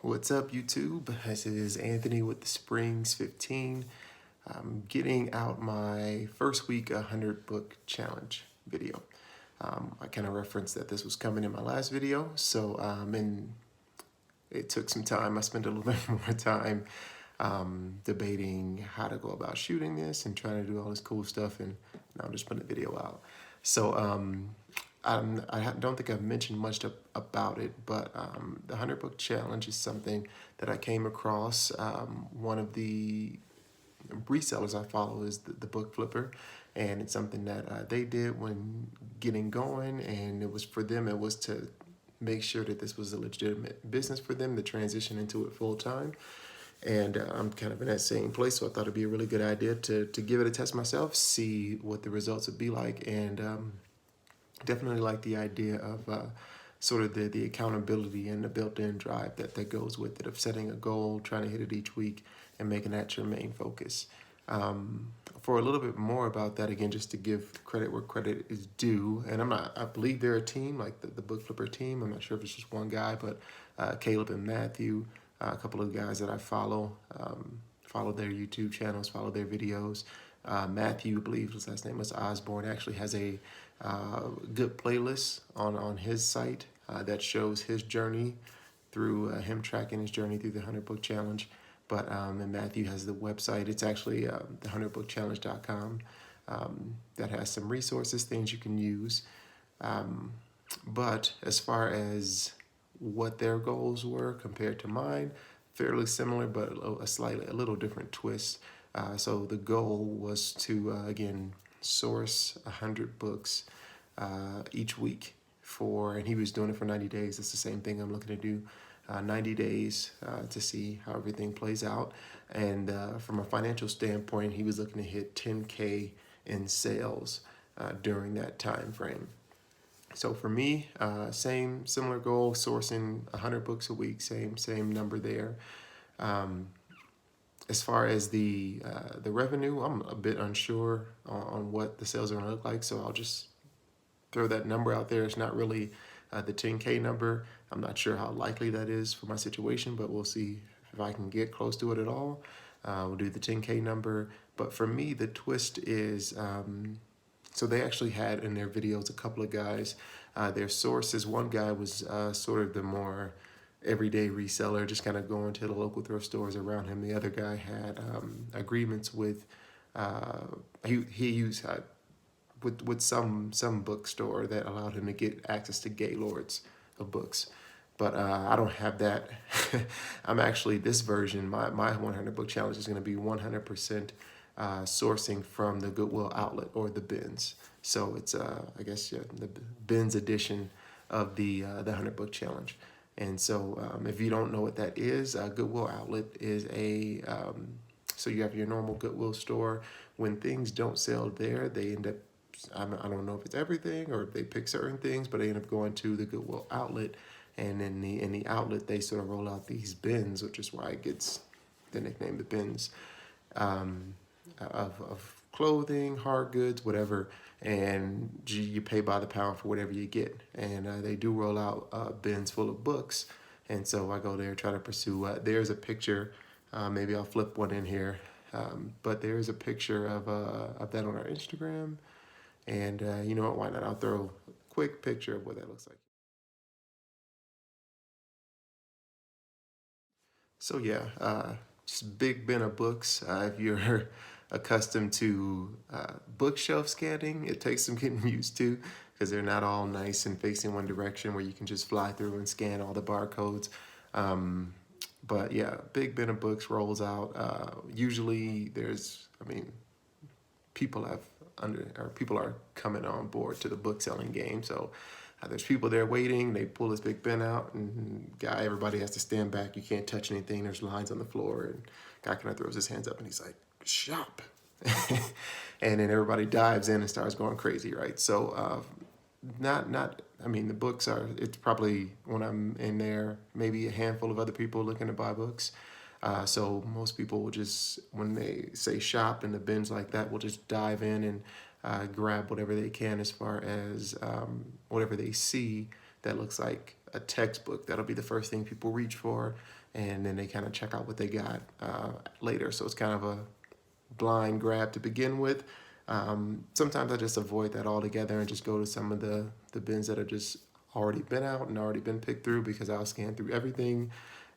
What's up, YouTube? This is Anthony with the Springs 15. I'm getting out my first week 100 book challenge video. I kind of referenced that this was coming in my last video, so and it took some time. I spent a little bit more time debating how to go about shooting this and trying to do all this cool stuff, and now I'm just putting the video out. So I don't think I've mentioned much about it, but the 100 book challenge is something that I came across. One of the resellers I follow is the Book Flipper, and it's something that they did when getting going, and it was for them, it was to make sure that this was a legitimate business for them to transition into it full time. And I'm kind of in that same place, so I thought it'd be a really good idea to give it a test myself, see what the results would be like, and definitely like the idea of sort of the accountability and the built-in drive that goes with it, of setting a goal, trying to hit it each week, and making that your main focus. For a little bit more about that, again, just to give credit where credit is due, and I believe they're a team, like the Book Flipper team. I'm not sure if it's just one guy, but Caleb and Matthew, a couple of guys that I follow their YouTube channels, follow their videos. Matthew, I believe his last name was Osborne, actually has a good playlist on his site that shows his journey through him tracking his journey through the 100 book challenge. But and Matthew has the website. It's actually the 100bookchallenge.com that has some resources, things you can use. But as far as what their goals were compared to mine, fairly similar, but a little different twist. So the goal was to, again, source 100 books each week and he was doing it for 90 days. It's the same thing I'm looking to do, 90 days to see how everything plays out. And from a financial standpoint, he was looking to hit 10K in sales during that time frame. So for me, similar goal, sourcing 100 books a week, same number there. As far as the revenue, I'm a bit unsure on what the sales are going to look like, so I'll just throw that number out there. It's not really the 10K number. I'm not sure how likely that is for my situation, but we'll see if I can get close to it at all. We'll do the 10K number. But for me, the twist is, so they actually had in their videos a couple of guys, their sources. One guy was sort of the more everyday reseller, just kind of going to the local thrift stores around him. The other guy had agreements with, he used with some bookstore that allowed him to get access to gaylords of books. But I don't have that. I'm actually, this version, my 100 book challenge is going to be 100% sourcing from the Goodwill outlet or the bins. So it's, I guess, the bins edition of the 100 book challenge. And so if you don't know what that is, Goodwill outlet is so you have your normal Goodwill store. When things don't sell there, they end up, I don't know if it's everything or if they pick certain things, but they end up going to the Goodwill outlet. And in the outlet, they sort of roll out these bins, which is why it gets the nickname the bins, of clothing, hard goods, whatever. And you pay by the pound for whatever you get. And they do roll out bins full of books. And so I go there, try to pursue. There's a picture. Maybe I'll flip one in here. But there's a picture of that on our Instagram. And you know what, why not? I'll throw a quick picture of what that looks like. So yeah, just big bin of books. If you're accustomed to bookshelf scanning, it takes some getting used to because they're not all nice and facing one direction where you can just fly through and scan all the barcodes. But yeah, big bin of books rolls out. Usually there's, people are coming on board to the book selling game. So there's people there waiting. They pull this big bin out, and everybody has to stand back. You can't touch anything. There's lines on the floor, and guy kind of throws his hands up, and he's like, "Shop," and then everybody dives in and starts going crazy, right? So the books are. It's probably when I'm in there, maybe a handful of other people looking to buy books. So most people will just, when they say shop in the bins like that, will just dive in and grab whatever they can as far as whatever they see that looks like a textbook. That'll be the first thing people reach for, and then they kind of check out what they got later. So it's kind of a blind grab to begin with. Sometimes I just avoid that altogether and just go to some of the bins that have just already been out and already been picked through, because I'll scan through everything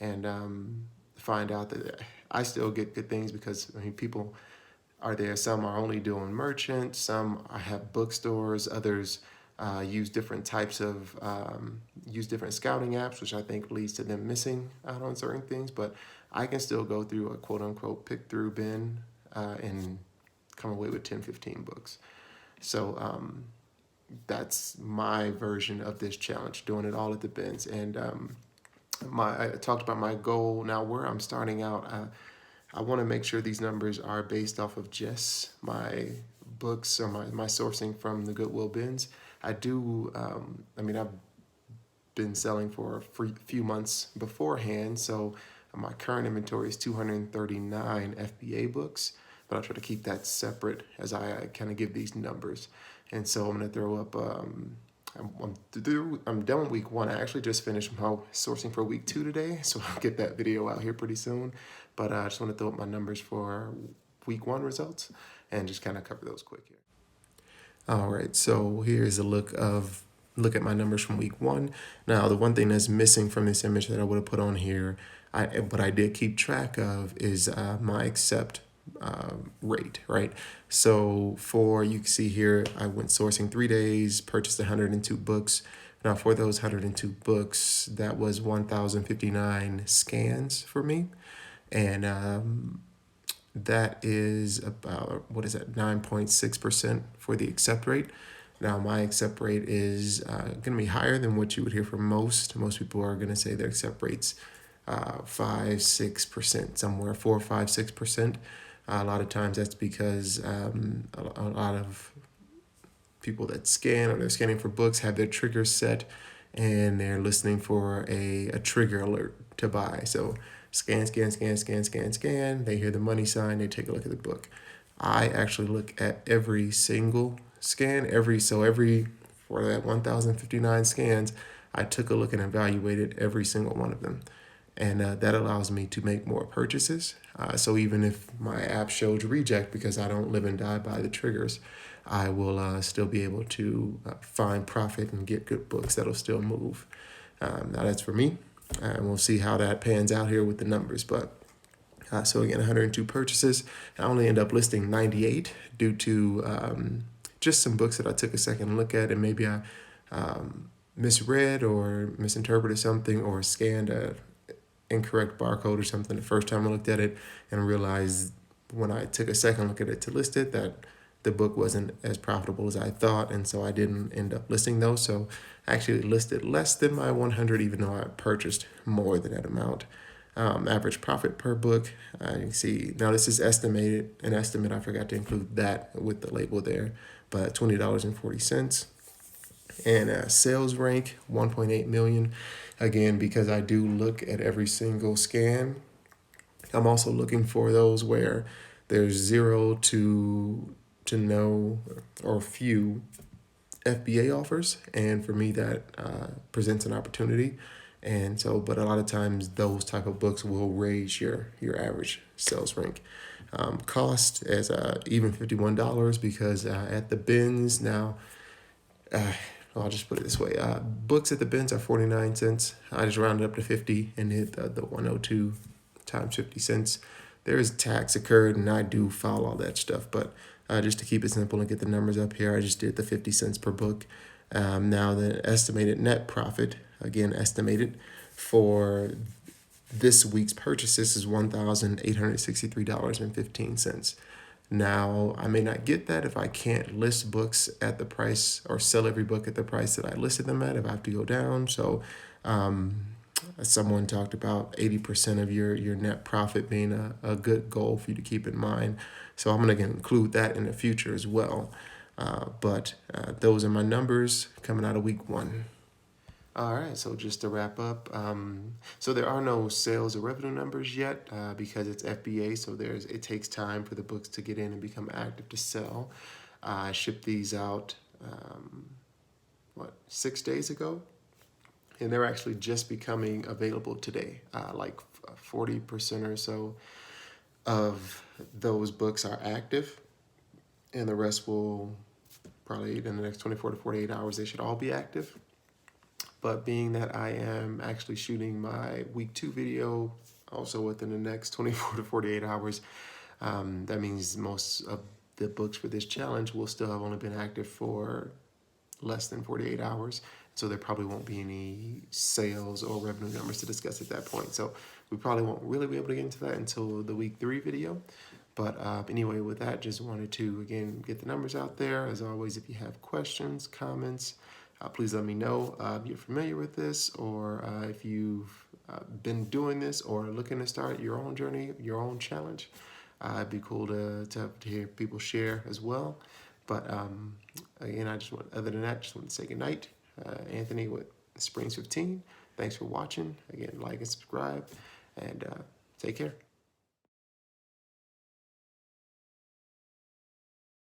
and find out that I still get good things, because I mean, people are there. Some are only doing merchant, some have bookstores, others use different types of use different scouting apps, which I think leads to them missing out on certain things. But I can still go through a quote unquote pick through bin and come away with 10, 15 books. So that's my version of this challenge, doing it all at the bins. And I talked about my goal. Now, where I'm starting out, I want to make sure these numbers are based off of just my books or my sourcing from the Goodwill bins. I do, I've been selling for a few months beforehand, so my current inventory is 239 FBA books, but I'll try to keep that separate as I kind of give these numbers. And so I'm going to throw up, I'm done with week 1. I actually just finished my sourcing for week 2 today, so I'll get that video out here pretty soon. But I just want to throw up my numbers for week 1 results and just kind of cover those quick here. All right, so here's a look at my numbers from week 1. Now, the one thing that's missing from this image that I would have put on here, but I did keep track of, is my accept rate, right? So you can see here, I went sourcing 3 days, purchased 102 books. Now, for those 102 books, that was 1,059 scans for me. And that is about, 9.6% for the accept rate. Now, my accept rate is going to be higher than what you would hear from most. Most people are going to say their accept rate's 5-6%, somewhere 4, 5, 6%. A lot of times that's because a lot of people that scan, or they're scanning for books, have their triggers set and they're listening for a trigger alert to buy. So scan, scan, scan, scan, scan, scan. They hear the money sign, they take a look at the book. I actually look at every single scan, for that 1,059 scans, I took a look and evaluated every single one of them. And that allows me to make more purchases. So even if my app shows reject because I don't live and die by the triggers, I will still be able to find profit and get good books that'll still move. Now that's for me. And we'll see how that pans out here with the numbers. But so again, 102 purchases. I only end up listing 98 due to just some books that I took a second look at, and maybe I misread or misinterpreted something, or scanned a incorrect barcode or something the first time I looked at it, and realized when I took a second look at it to list it that the book wasn't as profitable as I thought, and so I didn't end up listing those. So I actually listed less than my 100, even though I purchased more than that amount. Average profit per book, you can see, now this is an estimate, I forgot to include that with the label there, but $20.40. And sales rank, 1.8 million. Again, because I do look at every single scan, I'm also looking for those where there's 0 to no or few FBA offers, and for me that presents an opportunity. And so, but a lot of times those type of books will raise your average sales rank. Cost as even $51, because at the bins now, I'll just put it this way. Books at the bins are 49 cents. I just rounded up to 50 and hit the 102 times 50 cents. There is tax occurred, and I do file all that stuff. But just to keep it simple and get the numbers up here, I just did the 50 cents per book. Now the estimated net profit, again estimated, for this week's purchases is $1,863.15. Now, I may not get that if I can't list books at the price, or sell every book at the price that I listed them at, if I have to go down. So someone talked about 80% of your net profit being a good goal for you to keep in mind. So I'm going to include that in the future as well. But those are my numbers coming out of week 1. All right, so just to wrap up, so there are no sales or revenue numbers yet because it's FBA, so it takes time for the books to get in and become active to sell. I shipped these out, 6 days ago? and they're actually just becoming available today. Like 40% or so of those books are active, and the rest will probably in the next 24 to 48 hours, they should all be active. But being that I am actually shooting my week 2 video also within the next 24 to 48 hours, that means most of the books for this challenge will still have only been active for less than 48 hours. So there probably won't be any sales or revenue numbers to discuss at that point. So we probably won't really be able to get into that until the week 3 video. But anyway, with that, just wanted to, again, get the numbers out there. As always, if you have questions, comments, please let me know if you're familiar with this, or if you've been doing this or looking to start your own journey, your own challenge. It'd be cool to hear people share as well. But again, other than that, just want to say goodnight. Anthony with Springs 15. Thanks for watching. Again, like and subscribe, and take care.